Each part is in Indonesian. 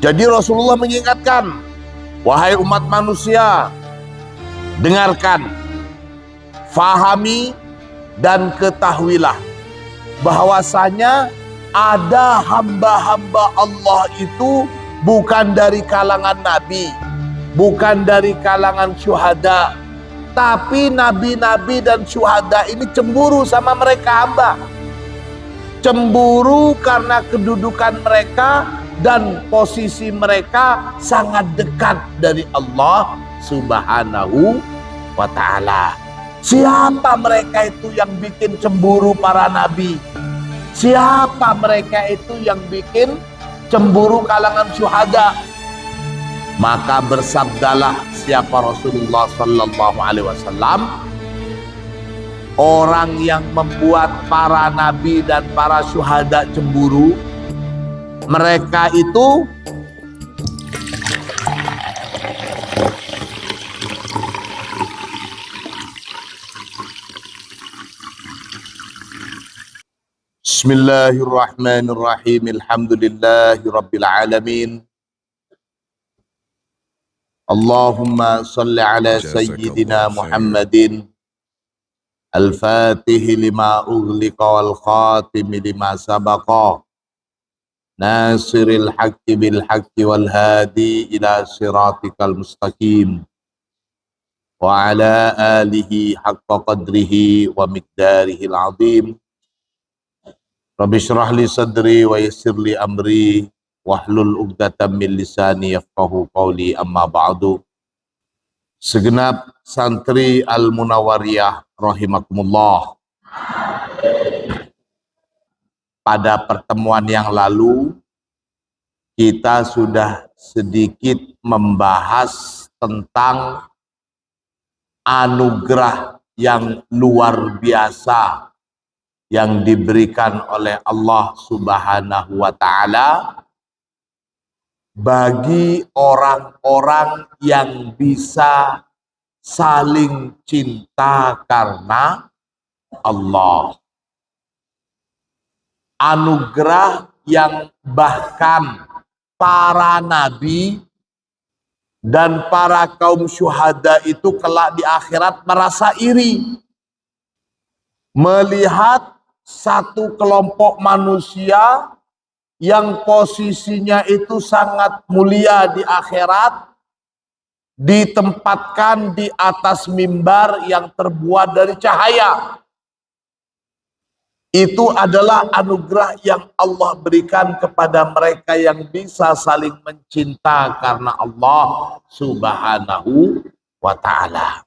Jadi Rasulullah mengingatkan, wahai umat manusia, dengarkan, fahami dan ketahuilah bahwasanya ada hamba-hamba Allah itu bukan dari kalangan nabi, bukan dari kalangan syuhada, tapi nabi-nabi dan syuhada ini cemburu sama mereka hamba. Cemburu karena kedudukan mereka dan posisi mereka sangat dekat dari Allah Subhanahu wa ta'ala. Siapa mereka itu yang bikin cemburu para nabi? Siapa mereka itu yang bikin cemburu kalangan syuhada? Maka bersabdalah siapa Rasulullah sallallahu alaihi wasallam, orang yang membuat para nabi dan para syuhada cemburu, mereka itu Bismillahirrahmanirrahim. Alhamdulillahirabbil alamin. Allahumma shalli ala sayyidina Muhammadin al-fatihi lima ughliqa wal khatimi lima sabaqa nasiril haqqi bil haqqi wal hadi ila siratikal mustaqim wa ala alihi haqqa qadrihi wa miqdarihil azim. Rabbi shrah li sadri wa yassir li amri wahlul 'uqdatam min lisani yafqahu qawli, amma ba'du. Segenap santri Al-Munawwariyah rahimakumullah. Pada pertemuan yang lalu kita sudah sedikit membahas tentang anugerah yang luar biasa yang diberikan oleh Allah Subhanahu wa ta'ala bagi orang-orang yang bisa saling cinta karena Allah. Anugerah yang bahkan para nabi dan para kaum syuhada itu kelak di akhirat merasa iri melihat satu kelompok manusia yang posisinya itu sangat mulia di akhirat ditempatkan di atas mimbar yang terbuat dari cahaya. Itu adalah anugerah yang Allah berikan kepada mereka yang bisa saling mencinta karena Allah Subhanahu wa ta'ala.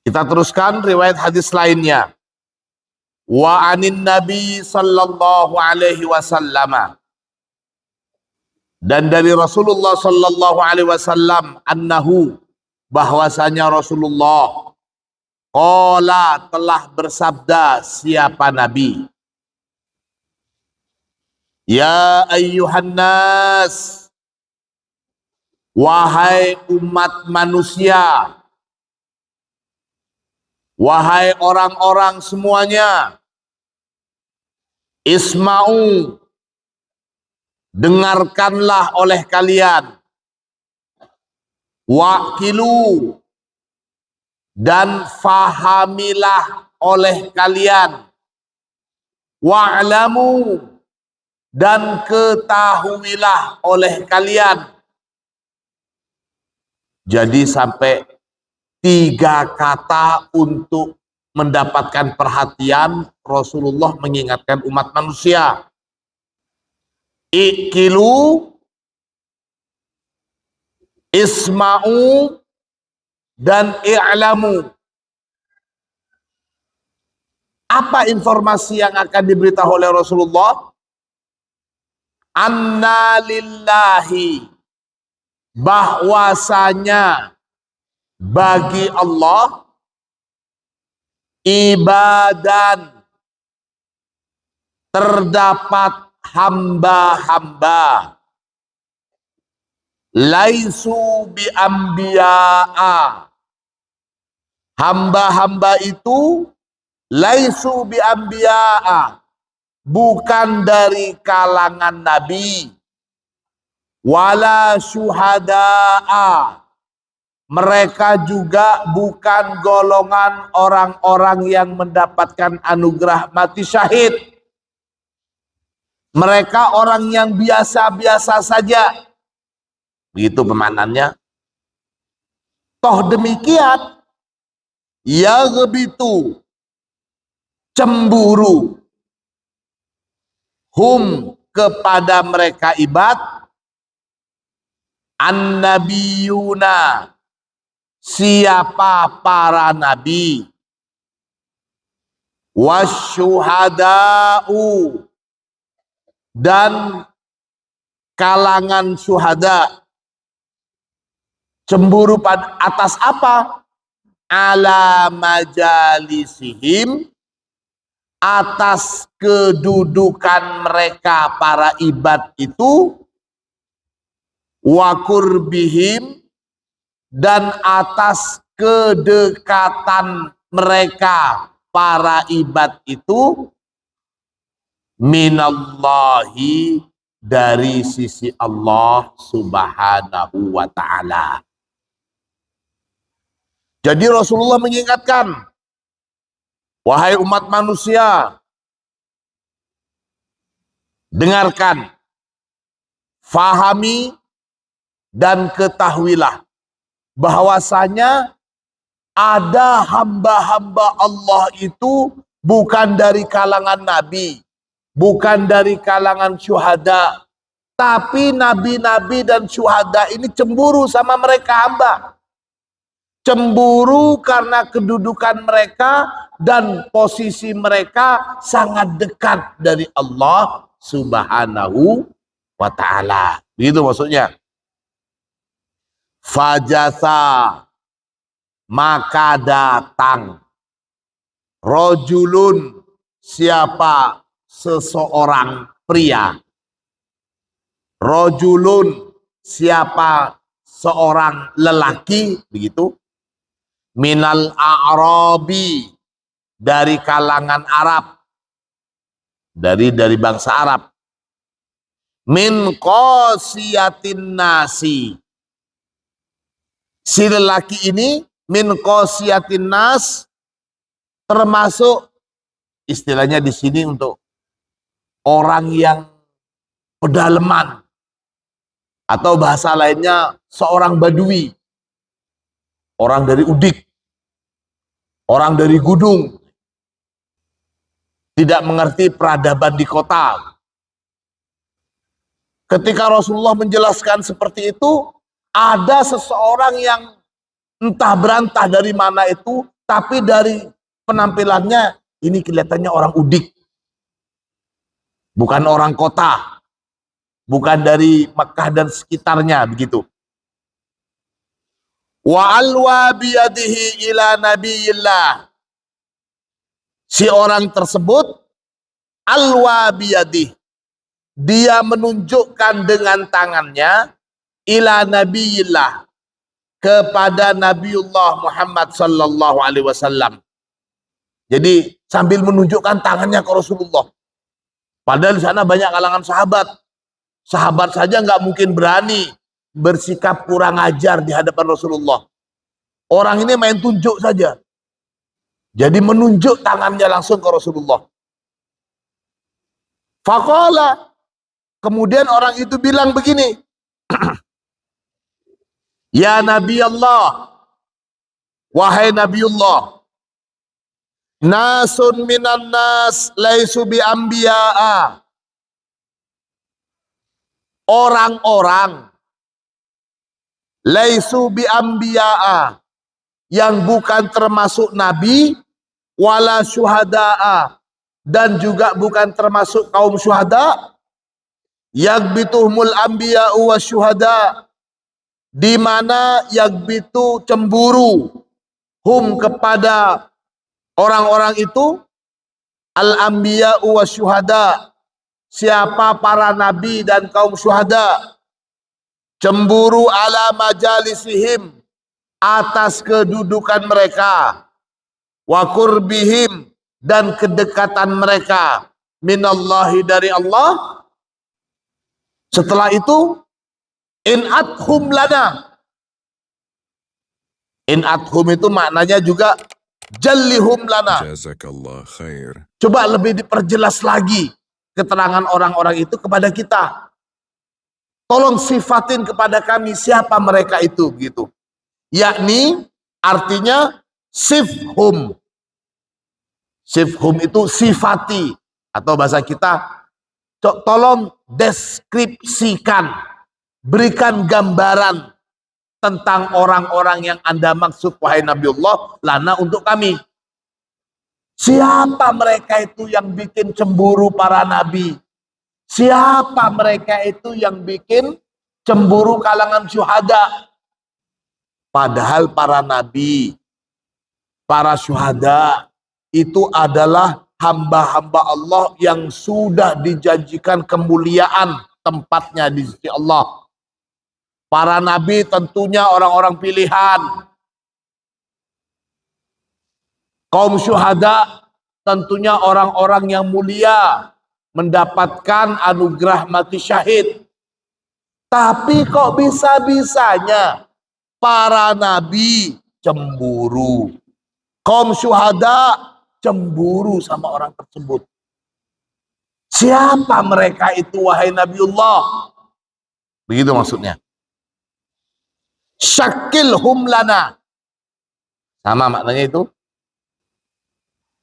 Kita teruskan riwayat hadis lainnya. Wa anin Nabi sallallahu alaihi wasallam, dan dari Rasulullah sallallahu alaihi wasallam, annahu, bahwasanya Rasulullah qala, telah bersabda. Siapa Nabi? Ya ayyuhan nas, wahai umat manusia, wahai orang-orang semuanya, isma'u, dengarkanlah oleh kalian, waqilu, dan fahamilah oleh kalian, wa'lamu, dan ketahuilah oleh kalian. Jadi sampai 3 kata untuk mendapatkan perhatian Rasulullah mengingatkan umat manusia. Ikilu, isma'u, dan i'lamu. Apa informasi yang akan diberitahu oleh Rasulullah? Anna lillahi, bahwasanya bagi Allah ibadan, terdapat hamba-hamba, laisu bi ambiya'a, hamba-hamba itu laisu bi ambiya'a, bukan dari kalangan nabi, wala syuhada'a, mereka juga bukan golongan orang-orang yang mendapatkan anugerah mati syahid. Mereka orang yang biasa-biasa saja. Begitu pemanannya. Toh demikian, yaghbitu, cemburu, hum, kepada mereka ibad, an-nabiyuna, siapa para nabi, wasyuhada'u, dan kalangan syuhada. Cemburu pada atas apa? Ala majalisihim, atas kedudukan mereka para ibad itu, wa qurbihim, dan atas kedekatan mereka para ibad itu, minallahi, dari sisi Allah subhanahu wa ta'ala. Jadi Rasulullah mengingatkan, wahai umat manusia, dengarkan, fahami, dan ketahuilah bahwasanya ada hamba-hamba Allah itu bukan dari kalangan nabi, bukan dari kalangan syuhada, tapi nabi-nabi dan syuhada ini cemburu sama mereka hamba. Cemburu karena kedudukan mereka dan posisi mereka sangat dekat dari Allah subhanahu wa ta'ala. Begitu maksudnya. Fajasa, maka datang, rojulun, siapa seseorang pria, rojulun, siapa seorang lelaki, begitu, minal a'rabi, dari kalangan Arab, dari bangsa Arab, min qasiyatin nasi, si lelaki ini min qasiyatin nas, termasuk istilahnya di sini untuk orang yang pedalaman, atau bahasa lainnya seorang badui, orang dari Udik, orang dari Gudung, tidak mengerti peradaban di kota. Ketika Rasulullah menjelaskan seperti itu, ada seseorang yang entah berantah dari mana itu, tapi dari penampilannya ini kelihatannya orang Udik, bukan orang kota, bukan dari Mekah dan sekitarnya, begitu. Wa alwa biyadihi ila nabiyillah, si orang tersebut alwa biyadih, dia menunjukkan dengan tangannya ila nabiyillah, kepada Nabiullah Muhammad sallallahu alaihi wasallam. Jadi sambil menunjukkan tangannya ke Rasulullah. Padahal di sana banyak kalangan sahabat. Sahabat saja nggak mungkin berani bersikap kurang ajar di hadapan Rasulullah. Orang ini main tunjuk saja. Jadi menunjuk tangannya langsung ke Rasulullah. Faqala, kemudian orang itu bilang begini, ya Nabi Allah, wahai Nabiullah, nasun minan nas laisu bi anbiya'a, orang-orang laisu bi anbiya'a, yang bukan termasuk nabi, wala syuhada'a, dan juga bukan termasuk kaum syuhada, yagbituhumul anbiya'u wa syuhada, di mana yagbitu, cemburu, hum, kepada orang-orang itu, al-anbiya'u wa syuhada, siapa para nabi dan kaum syuhada, cemburu ala majalisihim, atas kedudukan mereka, wa qurbihim, dan kedekatan mereka, minallahi dari Allah. Setelah itu in adhum lana. In adhum itu maknanya juga jallihum lana. Jazakallah khair. Coba lebih diperjelas lagi keterangan orang-orang itu kepada kita. Tolong sifatin kepada kami siapa mereka itu gitu. Yakni artinya sifhum. Sifhum itu sifati, atau bahasa kita tolong deskripsikan, berikan gambaran tentang orang-orang yang Anda maksud wahai Nabiullah lana untuk kami. Siapa mereka itu yang bikin cemburu para nabi? Siapa mereka itu yang bikin cemburu kalangan syuhada? Padahal para nabi, para syuhada itu adalah hamba-hamba Allah yang sudah dijanjikan kemuliaan tempatnya di sisi Allah. Para nabi tentunya orang-orang pilihan. Kaum syuhada tentunya orang-orang yang mulia, mendapatkan anugerah mati syahid. Tapi kok bisa-bisanya para nabi cemburu, kaum syuhada cemburu sama orang tersebut. Siapa mereka itu wahai Nabiullah? Begitu maksudnya. Syakilhum lana. Sama maknanya itu.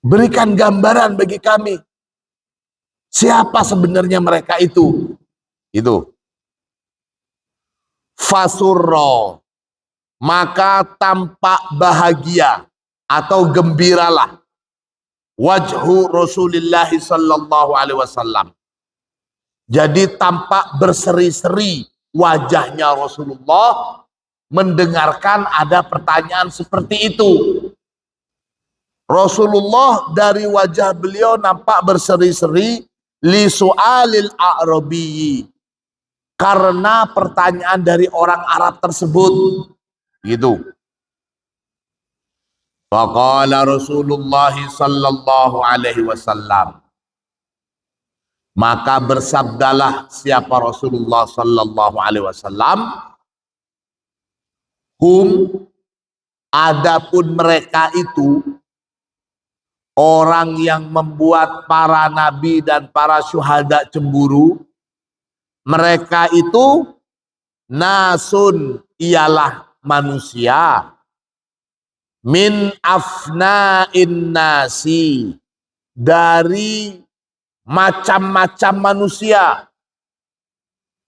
Berikan gambaran bagi kami. Siapa sebenarnya mereka itu? Itu. Fasurro. Maka tampak bahagia atau gembiralah wajhu Rasulullah sallallahu alaihi wasallam. Jadi tampak berseri-seri wajahnya Rasulullah mendengarkan ada pertanyaan seperti itu. Rasulullah dari wajah beliau nampak berseri-seri li su'alil a'rabiyyi, karena pertanyaan dari orang Arab tersebut. Gitu. Faqala Rasulullah sallallahu alaihi wasallam. Maka bersabdalah siapa Rasulullah sallallahu alaihi wasallam, hum, adapun mereka itu orang yang membuat para nabi dan para syuhada cemburu, mereka itu nasun, ialah manusia, min afna'in nasi, dari macam-macam manusia,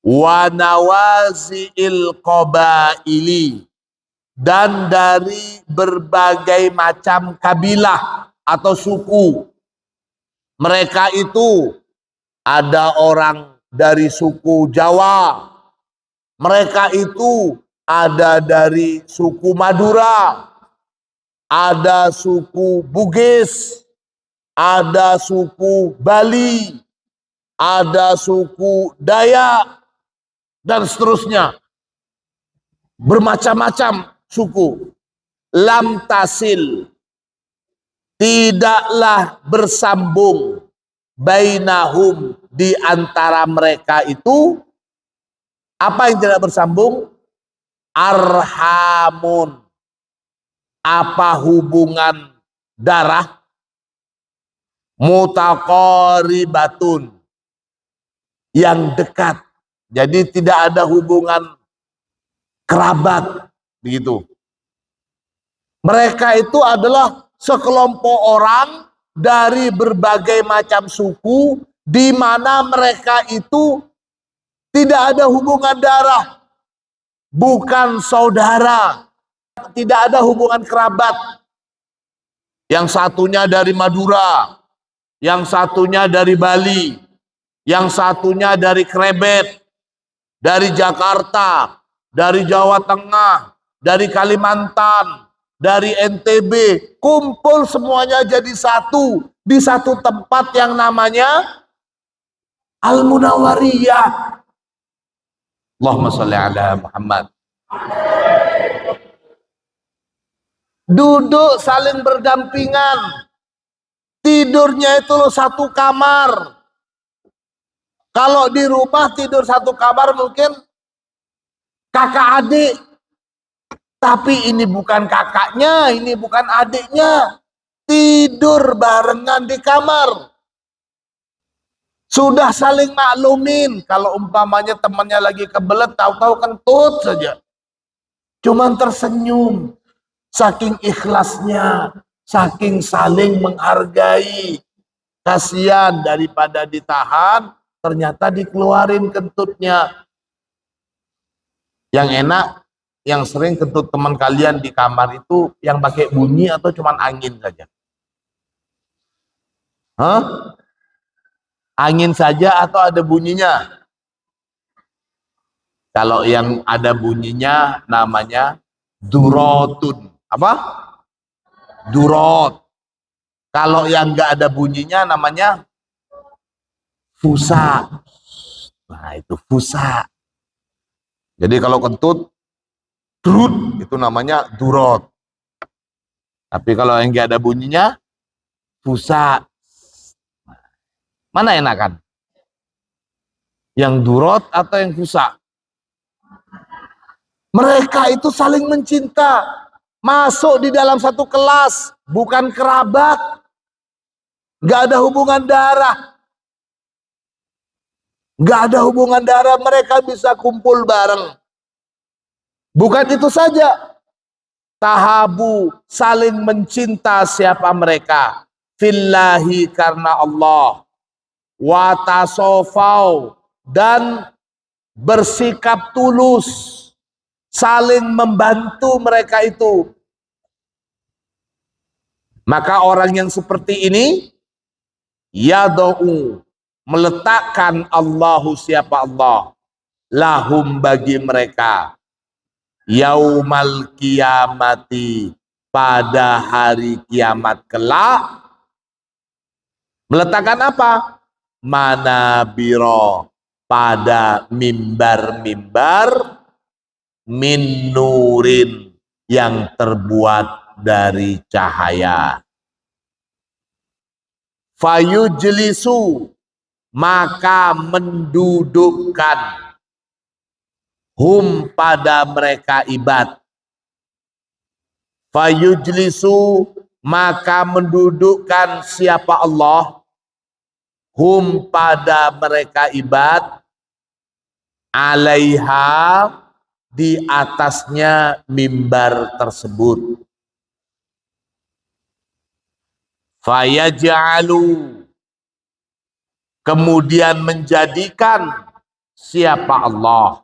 wa nawazi'il qabaili, dan dari berbagai macam kabilah atau suku. Mereka itu ada orang dari suku Jawa, mereka itu ada dari suku Madura, ada suku Bugis, ada suku Bali, ada suku Dayak, dan seterusnya. Bermacam-macam suku. Lam tasil, tidaklah bersambung, bainahum, di antara mereka itu. Apa yang tidak bersambung? Arhamun, apa hubungan darah, mutaqaribatun, yang dekat. Jadi tidak ada hubungan kerabat, begitu. Mereka itu adalah sekelompok orang dari berbagai macam suku, di mana mereka itu tidak ada hubungan darah, bukan saudara, tidak ada hubungan kerabat. Yang satunya dari Madura, yang satunya dari Bali, yang satunya dari Krebet, dari Jakarta, dari Jawa Tengah, dari Kalimantan, dari NTB, kumpul semuanya jadi satu di satu tempat yang namanya Al-Munawwariyah. Allahumma sholli ala Muhammad. Duduk saling berdampingan, tidurnya itu satu kamar, Kalau di rumah tidur satu kamar mungkin kakak adik. Tapi ini bukan kakaknya, ini bukan adiknya. Tidur barengan di kamar. Sudah saling maklumin. Kalau umpamanya temannya lagi kebelet, tahu-tahu kentut saja. Cuman tersenyum. Saking ikhlasnya, saking saling menghargai. Kasihan daripada ditahan, ternyata dikeluarin kentutnya. Yang enak, yang sering kentut teman kalian di kamar itu yang pakai bunyi atau cuman angin saja? Hah? Angin saja atau ada bunyinya? Kalau yang ada bunyinya namanya durotun. Apa? Durot. Kalau yang nggak ada bunyinya namanya fusa. Nah itu fusa. Jadi kalau kentut, drut, itu namanya durot. Tapi kalau yang nggak ada bunyinya, fusa. Mana enakan? Yang durot atau yang fusa? Mereka itu saling mencinta. Masuk di dalam satu kelas. Bukan kerabat. Gak ada hubungan darah. Gak ada hubungan darah. Mereka bisa kumpul bareng. Bukan itu saja. Tahabu. Saling mencinta siapa mereka. Fillahi karena Allah. Watasofau. Dan bersikap tulus. Saling membantu mereka itu. Maka orang yang seperti ini yad'u, meletakkan Allahu siapa Allah, lahum bagi mereka, yaumal kiamati, pada hari kiamat kelak, meletakkan apa? Manabiro, pada mimbar-mimbar, min nurin, yang terbuat dari cahaya. Fayujlisu, maka mendudukkan, hum, pada mereka ibad. Fayujlisu, maka mendudukkan siapa Allah, hum, pada mereka ibad, alaiha, di atasnya mimbar tersebut. Fayaj'alu, kemudian menjadikan siapa Allah,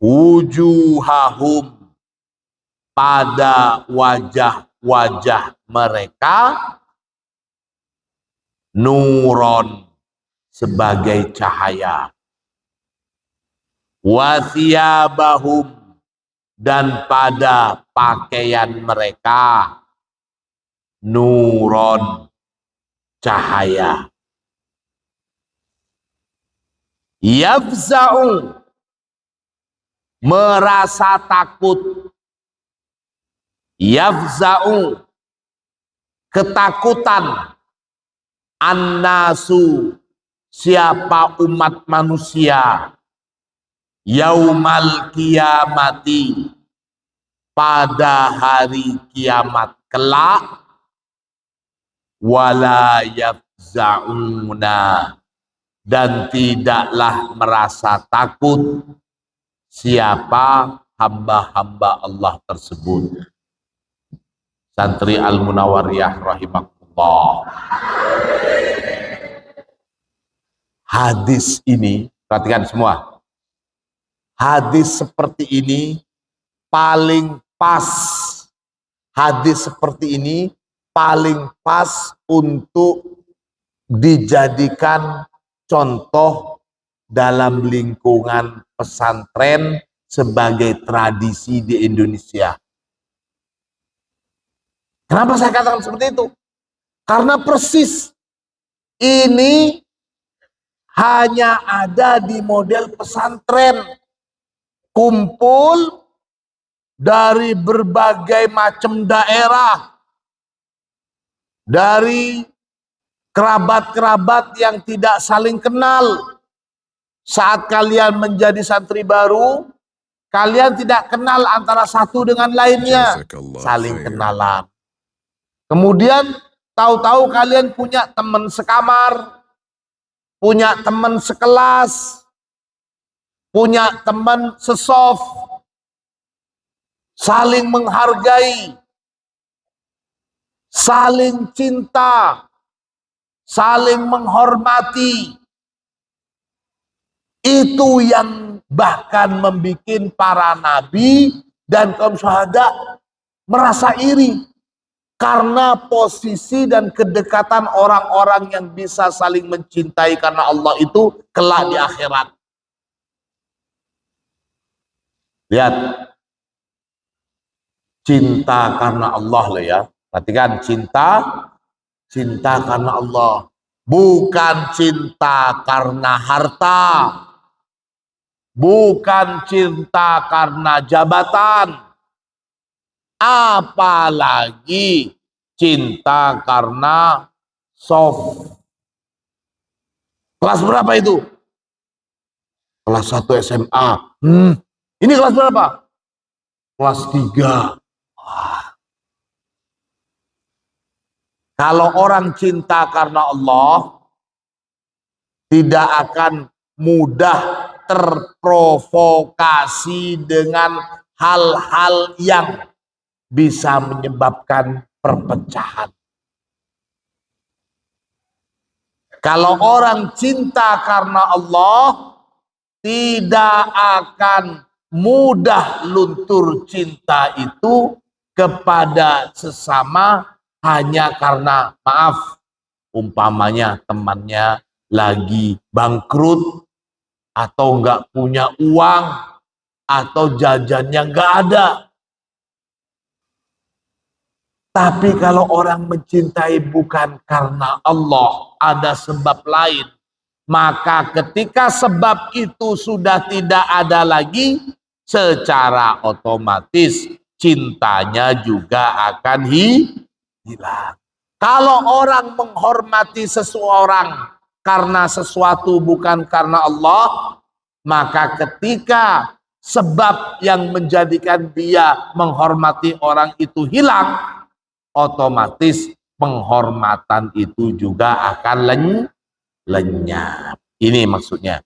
wujuhahum, pada wajah-wajah mereka, nuron, sebagai cahaya. Wathiyabahum, dan pada pakaian mereka, nuron, cahaya. Yafza'u, merasa takut. Yafza'u, ketakutan. Annasu, siapa umat manusia, yaumal kiamati, pada hari kiamat kelak, wala yafza'una, dan tidaklah merasa takut siapa hamba-hamba Allah tersebut. Santri Al-Munawariyah rahimahullah. Hadis ini, perhatikan semua. Hadis seperti ini paling pas. Hadis seperti ini paling pas untuk dijadikan contoh dalam lingkungan pesantren sebagai tradisi di Indonesia. Kenapa saya katakan seperti itu? Karena persis ini hanya ada di model pesantren. Kumpul dari berbagai macam daerah, dari kerabat-kerabat yang tidak saling kenal. Saat kalian menjadi santri baru, kalian tidak kenal antara satu dengan lainnya, saling kenalan. Kemudian tahu-tahu kalian punya teman sekamar, punya teman sekelas, punya teman sesof, saling menghargai, saling cinta, saling menghormati. Itu yang bahkan membuat para nabi dan kaum syuhada merasa iri. Karena posisi dan kedekatan orang-orang yang bisa saling mencintai karena Allah itu kelak di akhirat. Lihat. Cinta karena Allah loh ya. Perhatikan, cinta karena Allah. Bukan cinta karena harta. Bukan cinta karena jabatan, apalagi cinta karena soft. Kelas berapa itu? Kelas 1 SMA. Ini kelas berapa? Kelas 3. Kalau orang cinta karena Allah, tidak akan mudah terprovokasi dengan hal-hal yang bisa menyebabkan perpecahan. Kalau orang cinta karena Allah, tidak akan mudah luntur cinta itu kepada sesama hanya karena maaf, umpamanya temannya lagi bangkrut, atau nggak punya uang, atau jajannya nggak ada. Tapi kalau orang mencintai bukan karena Allah, ada sebab lain, maka ketika sebab itu sudah tidak ada lagi, secara otomatis cintanya juga akan hilang. Kalau orang menghormati seseorang karena sesuatu bukan karena Allah, maka ketika sebab yang menjadikan dia menghormati orang itu hilang, otomatis penghormatan itu juga akan lenyap. Ini maksudnya.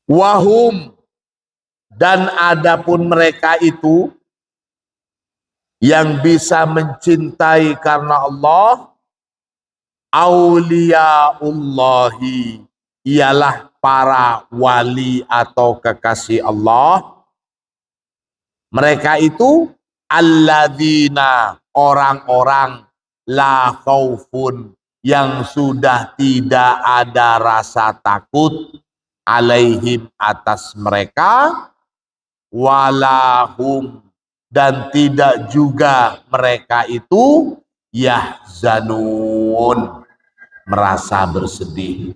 Wahum, dan adapun mereka itu yang bisa mencintai karena Allah, auliyaullahi, ialah para wali atau kekasih Allah. Mereka itu alladzina, orang-orang la khaufun, yang sudah tidak ada rasa takut, alaihim, atas mereka, walahum, dan tidak juga mereka itu yahzanun, merasa bersedih.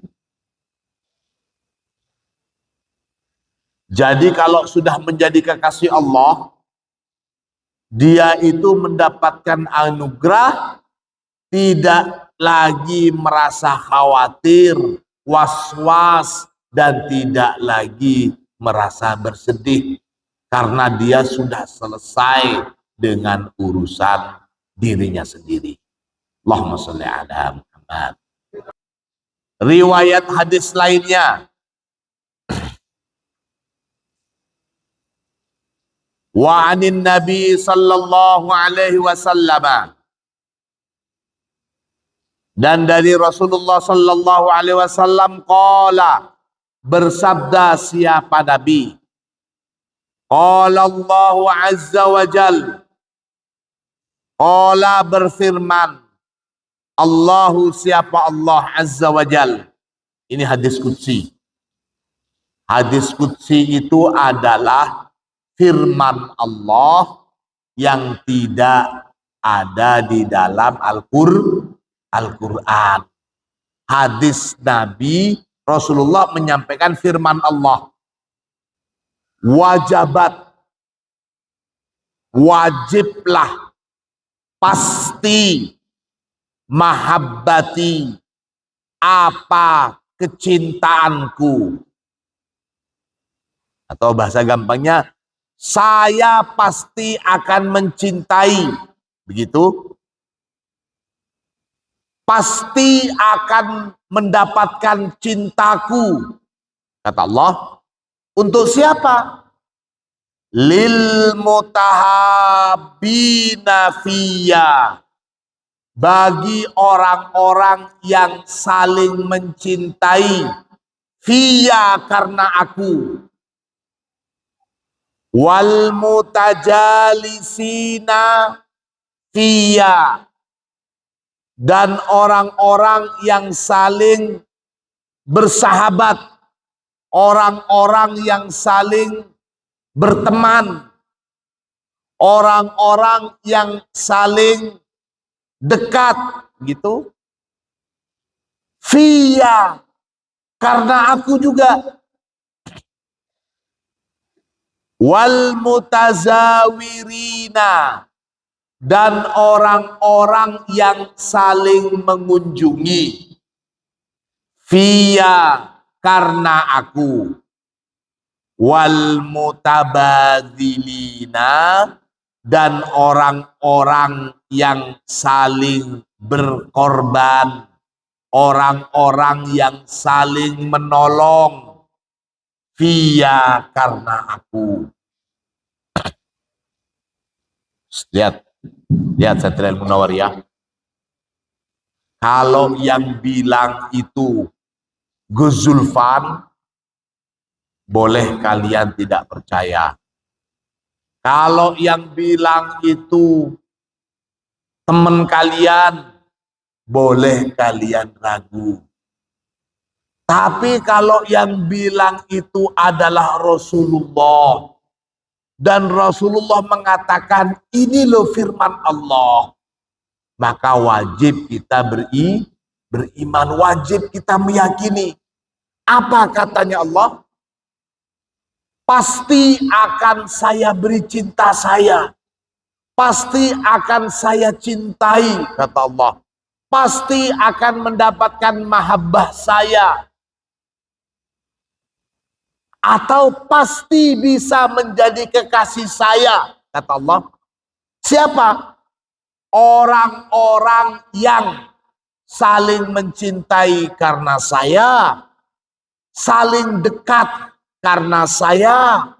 Jadi kalau sudah menjadi kekasih Allah, dia itu mendapatkan anugerah, tidak lagi merasa khawatir, was-was, dan tidak lagi merasa bersedih, karena dia sudah selesai dengan urusan dirinya sendiri. Allahumma sholli ala Muhammad. Riwayat hadis lainnya, wa anin Nabi sallallahu alaihi wasallam, dan dari Rasulullah sallallahu alaihi wasallam, qala, bersabda siapa Nabi, qala Allah azza wa jal, qala, berfirman Allahu, siapa Allah azza wa jal. Ini hadis qudsi. Hadis qudsi itu adalah firman Allah yang tidak ada di dalam Al-Quran. Hadis Nabi, Rasulullah menyampaikan firman Allah. Wajabat, wajiblah, pasti, mahabbati, apa kecintaanku. Atau bahasa gampangnya, saya pasti akan mencintai. Begitu. Pasti akan mendapatkan cintaku. Kata Allah. Untuk siapa? Lil mutahabbina fiyya. Bagi orang-orang yang saling mencintai. Fiyya, karena aku. Wal mutajalisina fiyya. Dan orang-orang yang saling bersahabat, orang-orang yang saling berteman, orang-orang yang saling dekat, gitu. Fiyya, karena aku juga. Wal mutazawirina, dan orang-orang yang saling mengunjungi. Fiyya, karena aku. Wal mutabadzilina, dan orang-orang yang saling berkorban, orang-orang yang saling menolong. Fiyya, karena aku. Lihat Satrial Munawar ya. Kalau yang bilang itu Gus Zulfan, boleh kalian tidak percaya. Kalau yang bilang itu teman kalian, boleh kalian ragu. Tapi kalau yang bilang itu adalah Rasulullah, dan Rasulullah mengatakan ini loh firman Allah, maka wajib kita beriman, wajib kita meyakini. Apa katanya Allah? Pasti akan saya beri cinta saya. Pasti akan saya cintai, kata Allah. Pasti akan mendapatkan mahabbah saya. Atau pasti bisa menjadi kekasih saya, kata Allah. Siapa? Orang-orang yang saling mencintai karena saya, saling dekat karena saya,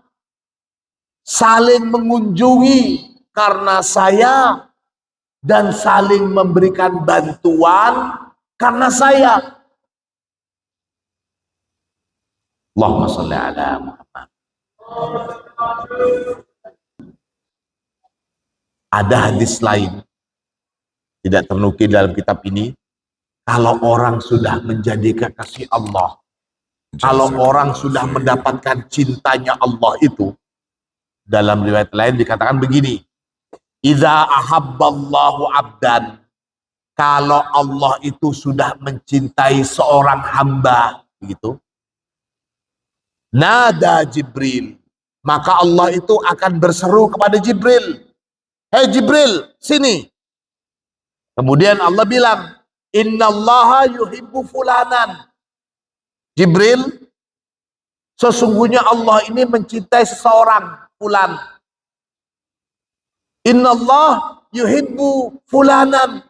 saling mengunjungi karena saya, dan saling memberikan bantuan karena saya. Allahumma sholli ala Muhammad. Ada hadis lain, tidak ternukil dalam kitab ini. Kalau orang sudah menjadi kekasih Allah, kalau orang sudah mendapatkan cintanya Allah itu, dalam riwayat lain dikatakan begini, idza ahabballahu abdan, kalau Allah itu sudah mencintai seorang hamba, begitu, nada Jibril, maka Allah itu akan berseru kepada Jibril, hei Jibril, sini. Kemudian Allah bilang, innallaha yuhibbu fulanan. Jibril, sesungguhnya Allah ini mencintai seseorang, fulan. Innallah yuhibbu fulanan.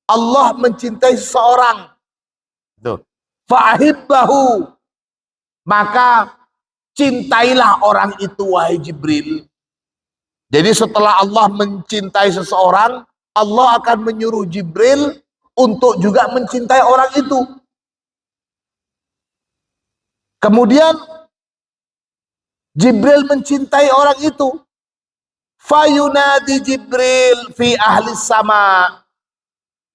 Allah mencintai seseorang. Fa'ahibbahu. Maka cintailah orang itu, wahai Jibril. Jadi setelah Allah mencintai seseorang, Allah akan menyuruh Jibril untuk juga mencintai orang itu. Kemudian Jibril mencintai orang itu. Fayunadi Jibril fi ahli sama.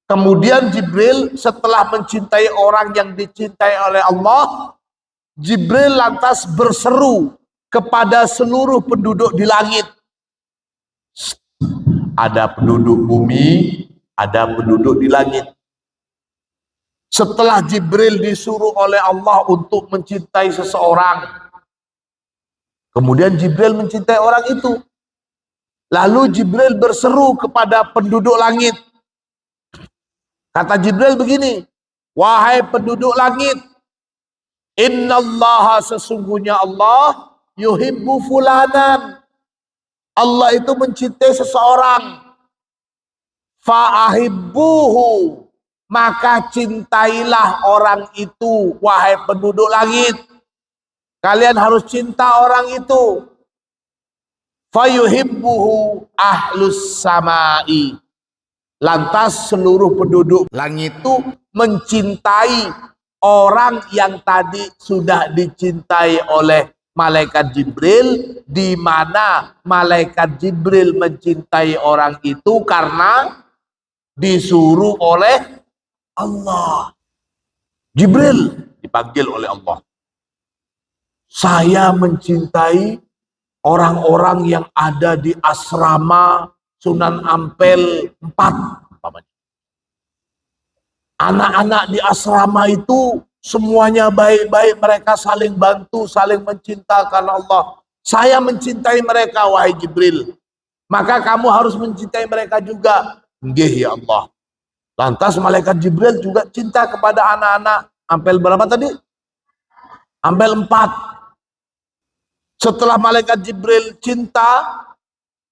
Kemudian Jibril setelah mencintai orang yang dicintai oleh Allah, Jibril lantas berseru kepada seluruh penduduk di langit. Ada penduduk bumi, ada penduduk di langit. Setelah Jibril disuruh oleh Allah untuk mencintai seseorang, kemudian Jibril mencintai orang itu. Lalu Jibril berseru kepada penduduk langit. Kata Jibril begini, wahai penduduk langit, innallaha, sesungguhnya Allah, yuhibbu fulanan, Allah itu mencintai seseorang, fa'ahibbuhu, maka cintailah orang itu, wahai penduduk langit. Kalian harus cinta orang itu. Fayuhibbuhu ahlus samai, lantas seluruh penduduk langit itu mencintai orang yang tadi sudah dicintai oleh malaikat Jibril, di mana malaikat Jibril mencintai orang itu karena disuruh oleh Allah. Jibril dipanggil oleh Allah. Saya mencintai orang-orang yang ada di asrama Sunan Ampel 4. Anak-anak di asrama itu semuanya baik-baik, mereka saling bantu, saling mencinta karena Allah. Saya mencintai mereka, wahai Jibril. Maka kamu harus mencintai mereka juga. Nggih ya Allah. Lantas malaikat Jibril juga cinta kepada anak-anak Ampel berapa tadi? Ampel 4. Setelah malaikat Jibril cinta,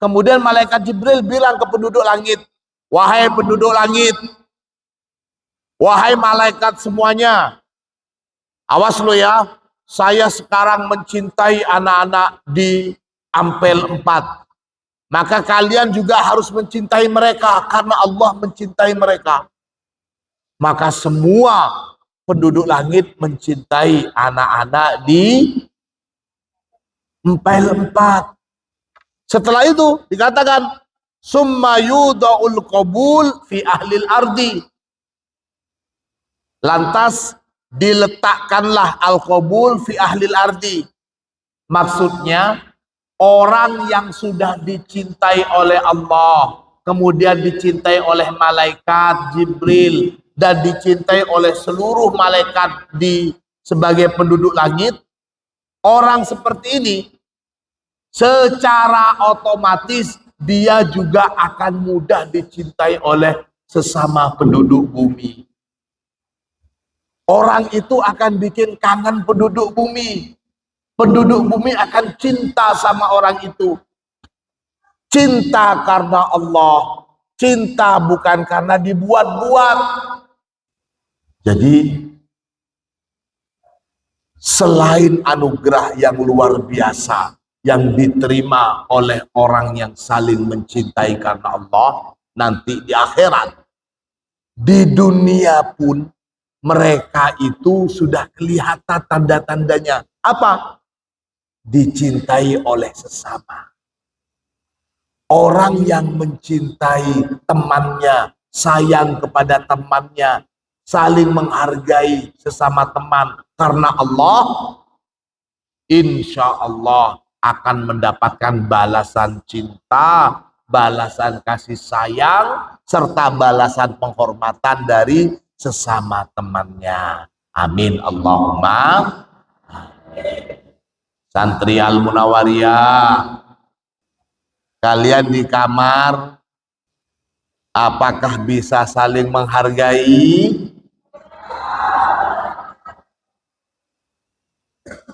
kemudian malaikat Jibril bilang ke penduduk langit, wahai penduduk langit, wahai malaikat semuanya, awas lo ya, saya sekarang mencintai anak-anak di Ampel 4. Maka kalian juga harus mencintai mereka karena Allah mencintai mereka. Maka semua penduduk langit mencintai anak-anak di Ampel 4. Setelah itu dikatakan summa yudha'ul qabul fi ahlil ardi. Lantas diletakkanlah al-qabul fi ahlil ardi. Maksudnya orang yang sudah dicintai oleh Allah, kemudian dicintai oleh malaikat Jibril dan dicintai oleh seluruh malaikat di sebagai penduduk langit, orang seperti ini secara otomatis dia juga akan mudah dicintai oleh sesama penduduk bumi. Orang itu akan bikin kangen penduduk bumi. Penduduk bumi akan cinta sama orang itu. Cinta karena Allah. Cinta bukan karena dibuat-buat. Jadi selain anugerah yang luar biasa yang diterima oleh orang yang saling mencintai karena Allah, nanti di akhirat, di dunia pun mereka itu sudah kelihatan tanda-tandanya. Apa? Dicintai oleh sesama. Orang yang mencintai temannya, sayang kepada temannya, saling menghargai sesama teman karena Allah, insya Allah akan mendapatkan balasan cinta, balasan kasih sayang, serta balasan penghormatan dari sesama temannya. Amin Allahumma amin. Santri Al-Munawariyah, kalian di kamar apakah bisa saling menghargai?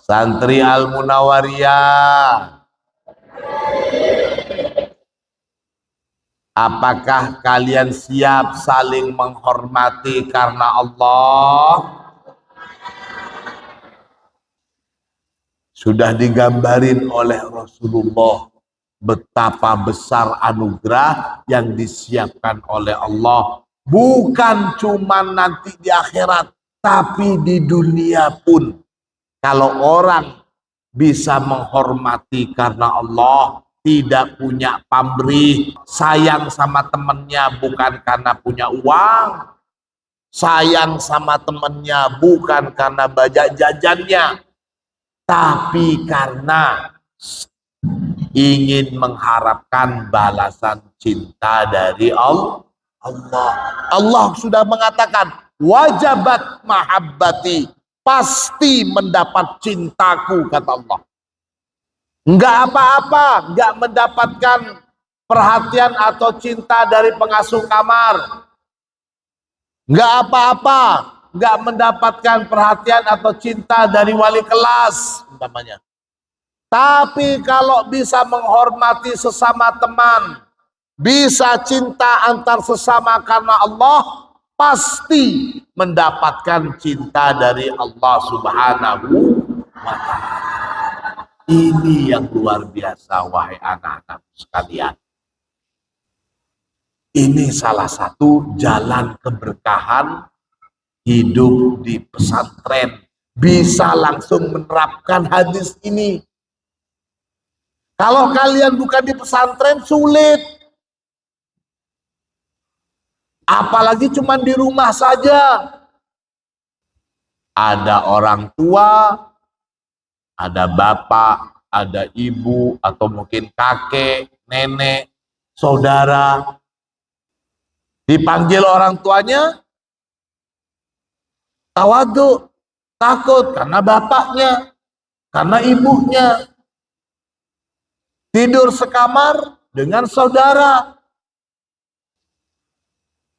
Santri Al-Munawariyah, apakah kalian siap saling menghormati karena Allah? Sudah digambarin oleh Rasulullah betapa besar anugerah yang disiapkan oleh Allah. Bukan cuma nanti di akhirat, tapi di dunia pun. Kalau orang bisa menghormati karena Allah, tidak punya pamrih, sayang sama temannya bukan karena punya uang, sayang sama temannya bukan karena bajak jajannya, tapi karena ingin mengharapkan balasan cinta dari Allah. Allah sudah mengatakan, wajabat mahabbati, pasti mendapat cintaku, kata Allah. Enggak apa-apa, enggak mendapatkan perhatian atau cinta dari pengasuh kamar. nggak apa-apa, nggak mendapatkan perhatian atau cinta dari wali kelas, umpamanya. Tapi kalau bisa menghormati sesama teman, bisa cinta antar sesama karena Allah, pasti mendapatkan cinta dari Allah Subhanahu wa Ta'ala. Ini yang luar biasa, wahai anak-anak sekalian. Ini salah satu jalan keberkahan hidup di pesantren. Bisa langsung menerapkan hadis ini. Kalau kalian bukan di pesantren, sulit. Apalagi cuma di rumah saja. Ada orang tua, ada bapak, ada ibu, atau mungkin kakek, nenek, saudara. Dipanggil orang tuanya, tawadhu, takut karena bapaknya, karena ibunya. Tidur sekamar dengan saudara.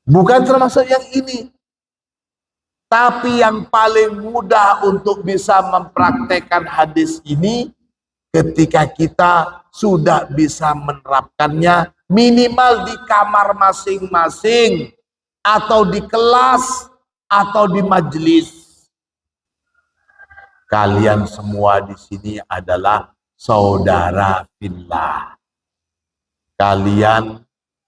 Bukan termasuk yang ini. Tapi yang paling mudah untuk bisa mempraktekkan hadis ini ketika kita sudah bisa menerapkannya minimal di kamar masing-masing atau di kelas atau di majelis. Kalian semua di sini adalah saudara fillah. Kalian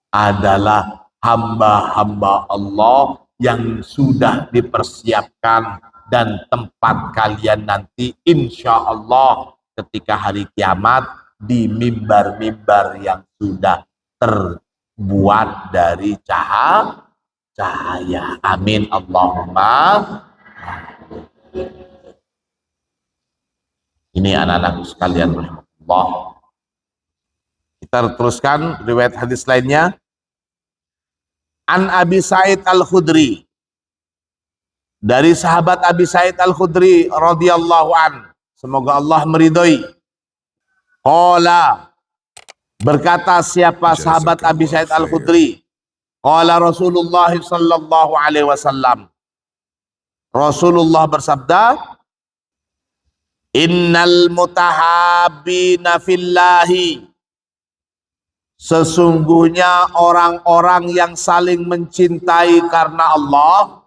adalah hamba-hamba Allah yang sudah dipersiapkan, dan tempat kalian nanti insya Allah ketika hari kiamat di mimbar-mimbar yang sudah terbuat dari cahaya. Amin Allahumma. Ini anak-anak sekalian rahmatullah. Kita teruskan riwayat hadis lainnya. An Abi Sa'id Al-Khudri, dari sahabat Abi Sa'id Al-Khudri radhiyallahu an, semoga Allah meridhoi. Qala, berkata siapa sahabat Abi Sa'id Al-Khudri? Qala Rasulullah sallallahu alaihi wasallam, Rasulullah bersabda, innal mutahabbina fillahi, sesungguhnya orang-orang yang saling mencintai karena Allah,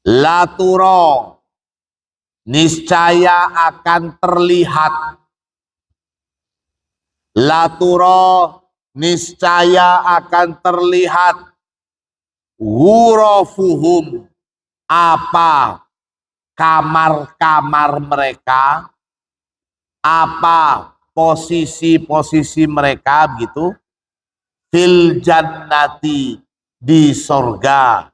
laturo, niscaya akan terlihat. Laturo, niscaya akan terlihat. Ghurafuhum, apa kamar-kamar mereka, apa posisi-posisi mereka begitu, fil jannati, di sorga.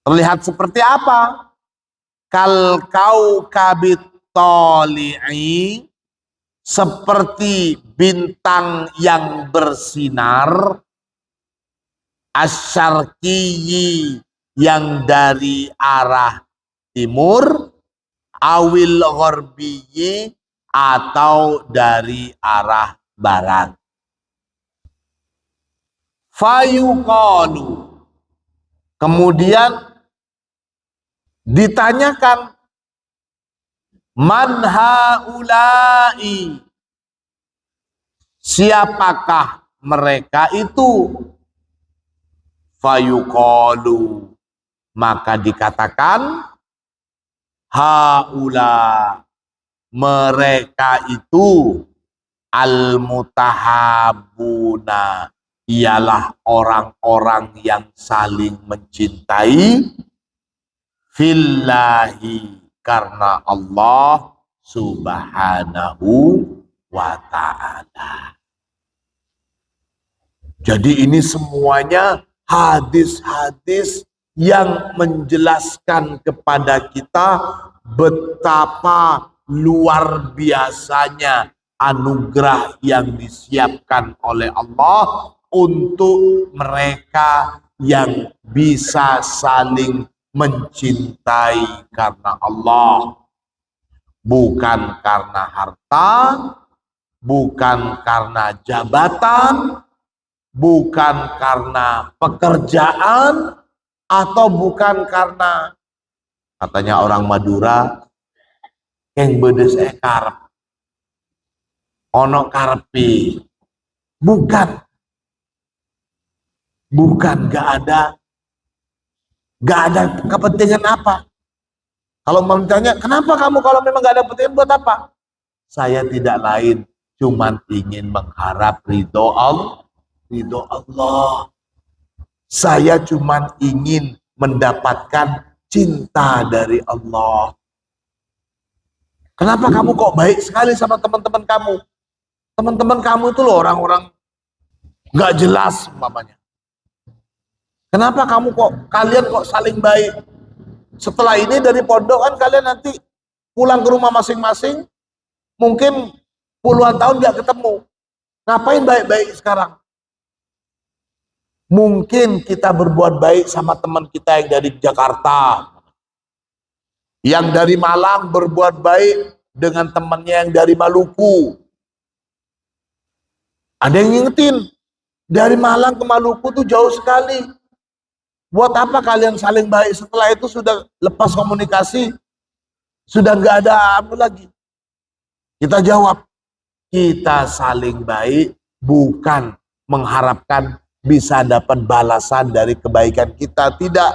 Terlihat seperti apa? Kal kaukabit toli'i, seperti bintang yang bersinar, asyarqiyi, yang dari arah timur, awil gharbiyi, atau dari arah barat. Fayuqalu, kemudian ditanyakan, man haula'i, siapakah mereka itu? Fayuqalu, maka dikatakan, haula, mereka itu, al-mutahabuna, ialah orang-orang yang saling mencintai, fillahi, karena Allah subhanahu wa ta'ala. Jadi ini semuanya hadis-hadis yang menjelaskan kepada kita betapa luar biasanya anugerah yang disiapkan oleh Allah untuk mereka yang bisa saling mencintai karena Allah, bukan karena harta, bukan karena jabatan, bukan karena pekerjaan, atau bukan karena, katanya orang Madura, yang bedes karep, ono karepi. Bukan, gak ada kepentingan apa. Kalau mau ditanya, kenapa kamu kalau memang gak ada kepentingan buat apa? Saya tidak lain, cuman ingin mengharap ridho Allah. Saya cuman ingin mendapatkan cinta dari Allah. Kenapa kamu kok baik sekali sama teman-teman kamu? Teman-teman kamu itu loh orang-orang gak jelas umpamanya. Kenapa kalian kok saling baik? Setelah ini dari pondok kan kalian nanti pulang ke rumah masing-masing, mungkin puluhan tahun gak ketemu. Ngapain baik-baik sekarang? Mungkin kita berbuat baik sama teman kita yang dari Jakarta, yang dari Malang berbuat baik dengan temannya yang dari Maluku. Ada yang ngingetin, dari Malang ke Maluku tuh jauh sekali. Buat apa kalian saling baik? Setelah itu sudah lepas komunikasi, sudah nggak ada apa lagi. Kita jawab, kita saling baik bukan mengharapkan bisa dapat balasan dari kebaikan kita, tidak.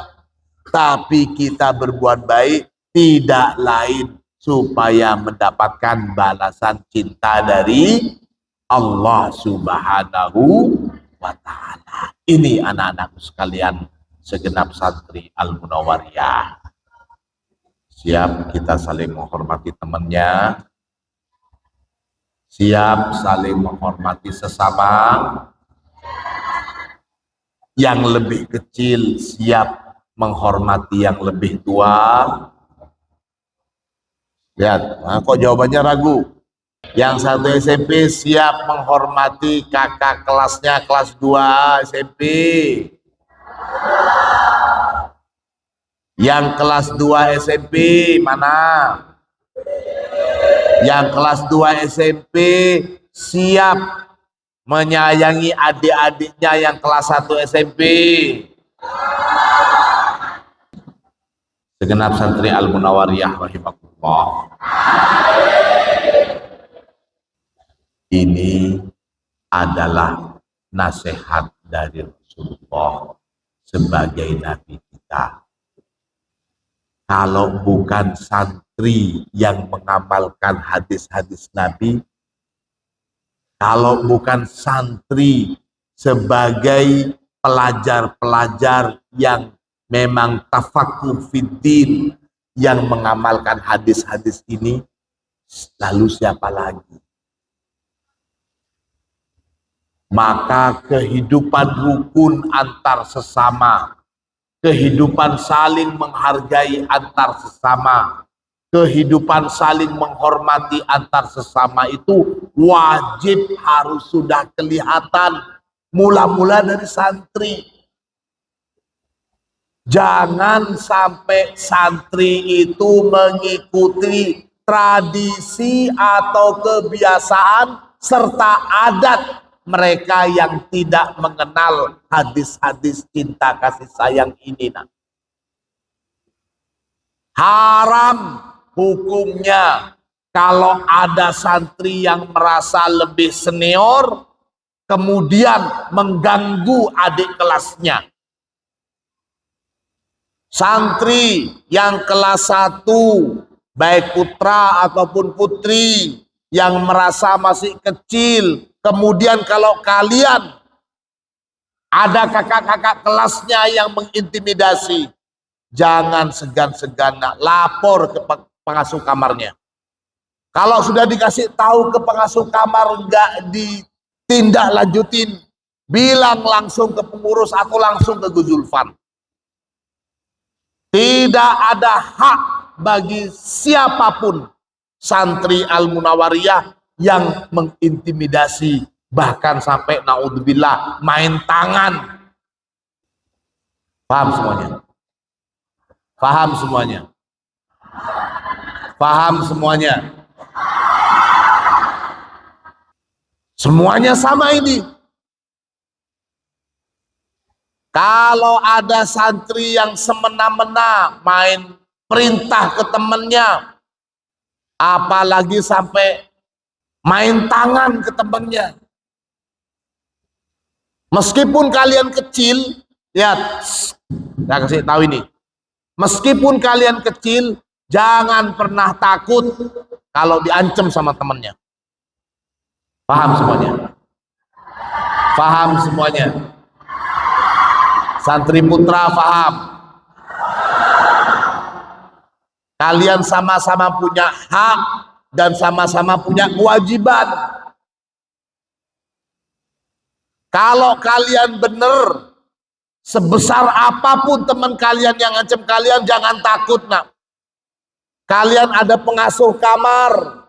Tapi kita berbuat baik tidak lain supaya mendapatkan balasan cinta dari Allah Subhanahu wa Ta'ala. Ini anak-anakku sekalian, segenap santri Al-Munawwariyah. Siap kita saling menghormati temannya, siap saling menghormati sesama. Yang lebih kecil siap menghormati yang lebih tua. Lihat, kok jawabannya ragu? Yang satu SMP siap menghormati kakak kelasnya kelas 2 SMP. Yang kelas 2 SMP mana? Yang kelas 2 SMP siap menyayangi adik-adiknya yang kelas 1 SMP. Segenap santri Al-Munawwariyah rahimakumullah. Ini adalah nasihat dari Rasulullah sebagai Nabi kita. Kalau bukan santri yang mengamalkan hadis-hadis Nabi, kalau bukan santri sebagai pelajar-pelajar yang memang tafaqquh fiddin, yang mengamalkan hadis-hadis ini, lalu siapa lagi? Maka kehidupan rukun antar sesama, kehidupan saling menghargai antar sesama, kehidupan saling menghormati antar sesama itu wajib harus sudah kelihatan mula-mula dari santri. Jangan sampai santri itu mengikuti tradisi atau kebiasaan serta adat mereka yang tidak mengenal hadis-hadis cinta kasih sayang ini. Haram hukumnya kalau ada santri yang merasa lebih senior kemudian mengganggu adik kelasnya. Santri yang kelas 1 baik putra ataupun putri yang merasa masih kecil, kemudian kalau kalian ada kakak-kakak kelasnya yang mengintimidasi, jangan segan-segan lapor ke pengasuh kamarnya. Kalau sudah dikasih tahu ke pengasuh kamar nggak ditindaklanjutin, bilang langsung ke pengurus atau langsung ke Gus Zulfan. Tidak ada hak bagi siapapun santri Al-Munawwariyah yang mengintimidasi, bahkan sampai naudzubillah main tangan. Paham semuanya? Paham semuanya? Paham semuanya? Semuanya sama ini. Kalau ada santri yang semena-mena main perintah ke temannya, apalagi sampai main tangan ke temannya. Meskipun kalian kecil, lihat, saya kasih tahu ini. Meskipun kalian kecil, jangan pernah takut kalau diancam sama temannya. Paham semuanya? Paham semuanya? Santri putra paham? Kalian sama-sama punya hak dan sama-sama punya kewajiban. Kalau kalian benar, sebesar apapun teman kalian yang ngancam kalian, jangan takut, nak. Kalian ada pengasuh kamar,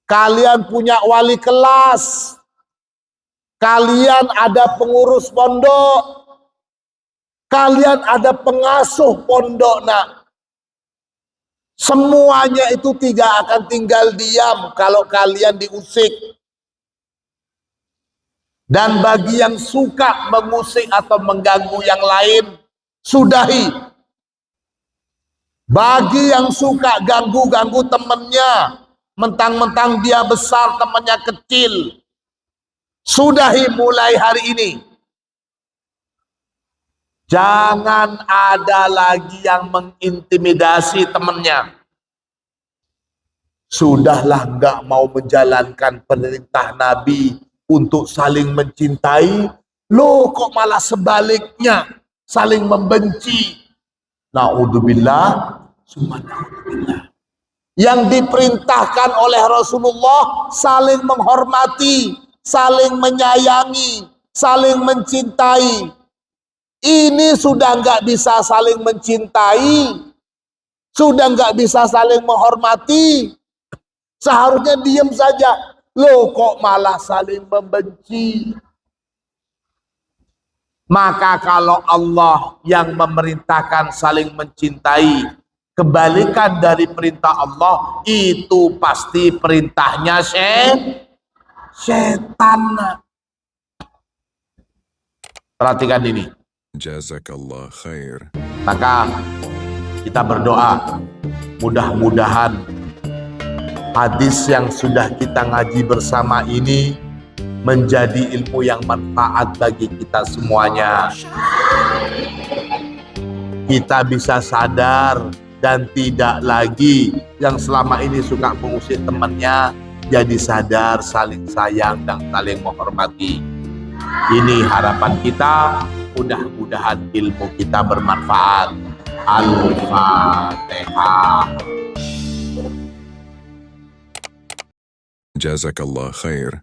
kalian punya wali kelas, kalian ada pengurus pondok, kalian ada pengasuh pondok, nak. Semuanya itu tidak akan tinggal diam kalau kalian diusik. Dan bagi yang suka mengusik atau mengganggu yang lain, sudahi. Bagi yang suka ganggu-ganggu temannya, mentang-mentang dia besar, temannya kecil, sudahi mulai hari ini. Jangan ada lagi yang mengintimidasi temannya. Sudahlah nggak mau menjalankan perintah Nabi untuk saling mencintai, loh kok malah sebaliknya saling membenci. Naudzubillah, summa naudzubillah. Yang diperintahkan oleh Rasulullah saling menghormati, saling menyayangi, saling mencintai. Ini sudah nggak bisa saling mencintai, sudah nggak bisa saling menghormati. Seharusnya diam saja. Loh kok malah saling membenci. Maka kalau Allah yang memerintahkan saling mencintai, kebalikan dari perintah Allah, itu pasti perintahnya setan. Perhatikan ini. Jazakallah khair. Maka kita berdoa, mudah-mudahan hadis yang sudah kita ngaji bersama ini menjadi ilmu yang manfaat bagi kita semuanya. Kita bisa sadar dan tidak lagi yang selama ini suka mengusik temannya, jadi sadar, saling sayang dan saling menghormati. Ini harapan kita, mudah-mudahan ilmu kita bermanfaat. Al-Fatihah. Jazakallah khair.